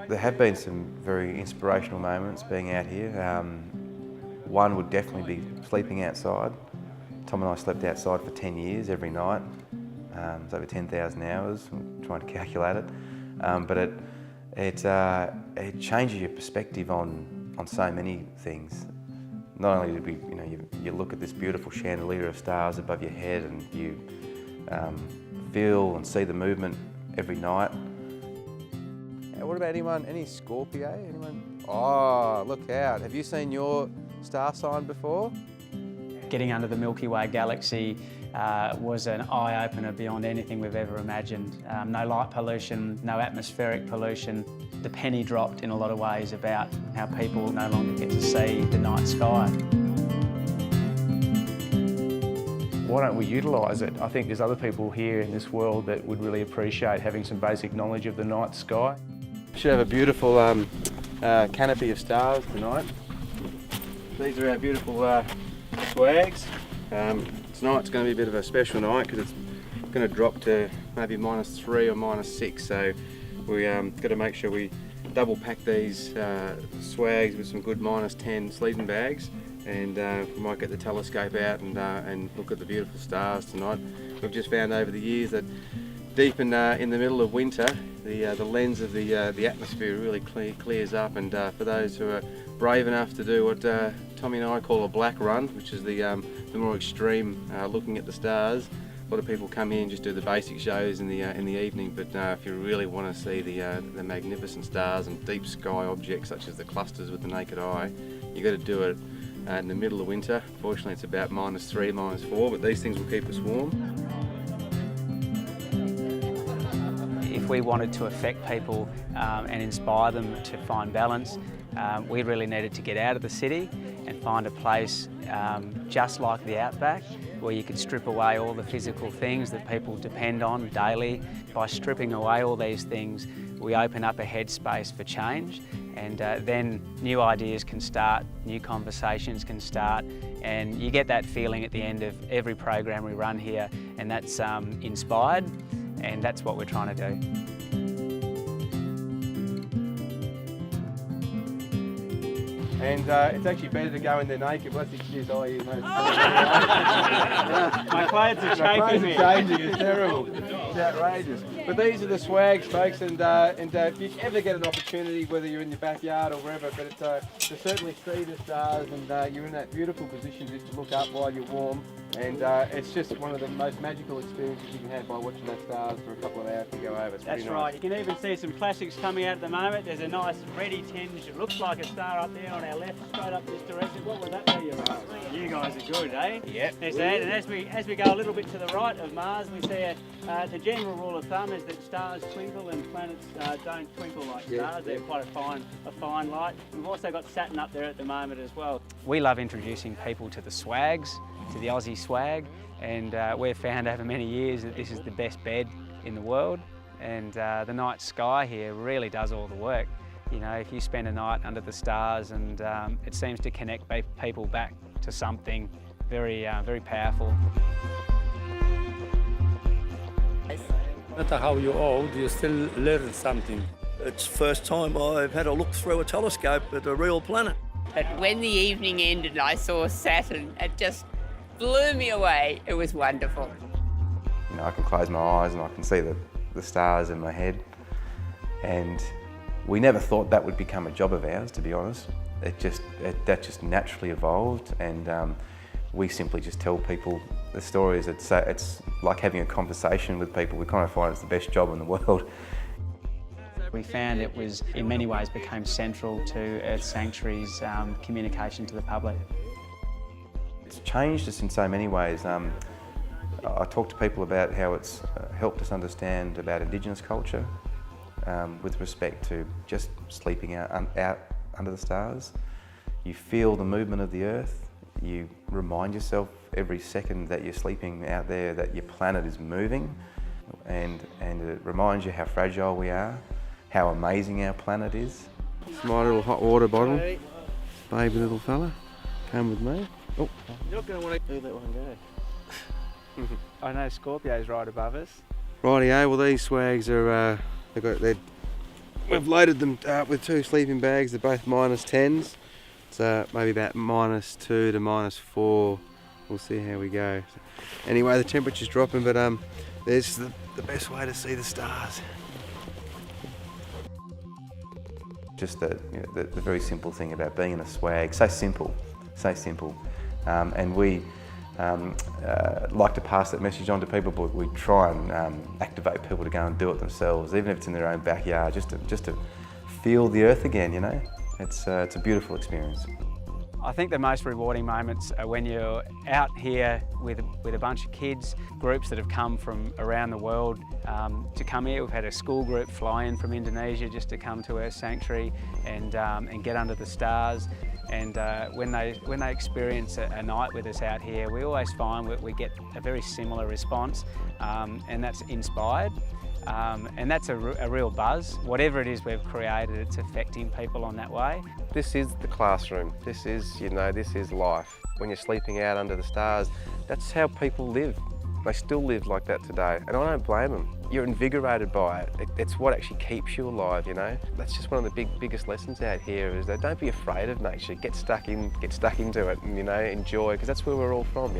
There have been some very inspirational moments being out here. One would definitely be sleeping outside. Tom and I slept outside for 10 years every night. It's over 10,000 hours. I'm trying to calculate it, but it changes your perspective on so many things. Not only did we, you look at this beautiful chandelier of stars above your head, and you feel and see the movement every night. What about any Scorpio? Anyone? Oh, look out. Have you seen your star sign before? Getting under the Milky Way galaxy was an eye-opener beyond anything we've ever imagined. No light pollution, no atmospheric pollution. The penny dropped in a lot of ways about how people no longer get to see the night sky. Why don't we utilise it? I think there's other people here in this world that would really appreciate having some basic knowledge of the night sky. Should have a beautiful canopy of stars tonight. These are our beautiful swags. Tonight's going to be a bit of a special night because it's going to drop to maybe -3 or -6, so we got to make sure we double pack these swags with some good -10 sleeping bags, and we might get the telescope out and look at the beautiful stars tonight. We've just found over the years that deep in the middle of winter, the lens of the atmosphere really clears up, and for those who are brave enough to do what Tommy and I call a black run, which is the more extreme looking at the stars. A lot of people come here and just do the basic shows in the evening, but if you really want to see the magnificent stars and deep sky objects such as the clusters with the naked eye, you got to do it in the middle of winter. Fortunately, it's about -3, -4, but these things will keep us warm. If we wanted to affect people and inspire them to find balance, we really needed to get out of the city and find a place just like the outback, where you could strip away all the physical things that people depend on daily. By stripping away all these things, we open up a headspace for change, and then new ideas can start, new conversations can start, and you get that feeling at the end of every program we run here, and that's inspired, and that's what we're trying to do. And it's actually better to go in there naked. Let's excuse all you. My clothes are shaking me. It's terrible. It's outrageous. But these are the swags, folks, and if you ever get an opportunity, whether you're in your backyard or wherever, but it's to certainly see the stars, and you're in that beautiful position just to look up while you're warm, and it's just one of the most magical experiences you can have by watching those stars for a couple of hours to go over. It's That's pretty right. nice. You can even see some classics coming out at the moment. There's a nice reddy tinge. It looks like a star up there on our left, straight up this direction. What would that be? You guys are good, eh? Yep. There's that. And as we go a little bit to the right of Mars, we see the general rule of thumb is that stars twinkle and planets don't twinkle like stars. They're quite a fine light. We've also got Saturn up there at the moment as well. We love introducing people to the swags, to the Aussie swag, and we've found over many years that this is the best bed in the world, and the night sky here really does all the work. You know, if you spend a night under the stars, and it seems to connect people back to something very, very powerful. No matter how you're old, you still learn something. It's the first time I've had a look through a telescope at a real planet. But when the evening ended and I saw Saturn, it just blew me away. It was wonderful. I can close my eyes and I can see the stars in my head, and we never thought that would become a job of ours, to be honest. That just naturally evolved, and we simply just tell people the stories. It's like having a conversation with people. We kind of find it's the best job in the world. We found it was, in many ways, became central to Earth Sanctuary's communication to the public. It's changed us in so many ways. I talk to people about how it's helped us understand about Indigenous culture with respect to just sleeping out under the stars. You feel the movement of the Earth. You remind yourself every second that you're sleeping out there that your planet is moving, and it reminds you how fragile we are, how amazing our planet is. It's my little hot water bottle. Baby little fella, come with me. Oh, You're not going to want to let one go. I know Scorpio's right above us. Rightio, well these swags are, they're we've loaded them with 2 sleeping bags. They're both -10s. It's maybe about -2 to -4. We'll see how we go. Anyway, the temperature's dropping, but there's the best way to see the stars. Just the very simple thing about being in a swag, so simple. And we like to pass that message on to people, but we try and activate people to go and do it themselves, even if it's in their own backyard, just to feel the earth again, you know? It's a beautiful experience. I think the most rewarding moments are when you're out here with a bunch of kids, groups that have come from around the world to come here. We've had a school group fly in from Indonesia just to come to our sanctuary and get under the stars. And when they experience a night with us out here, we always find we get a very similar response, and that's inspired. And that's a real buzz. Whatever it is we've created, it's affecting people on that way. This is the classroom. This is, this is life. When you're sleeping out under the stars, that's how people live. They still live like that today, and I don't blame them. You're invigorated by it. It's what actually keeps you alive, That's just one of the biggest lessons out here, is that don't be afraid of nature. Get stuck into it and, enjoy, because that's where we're all from,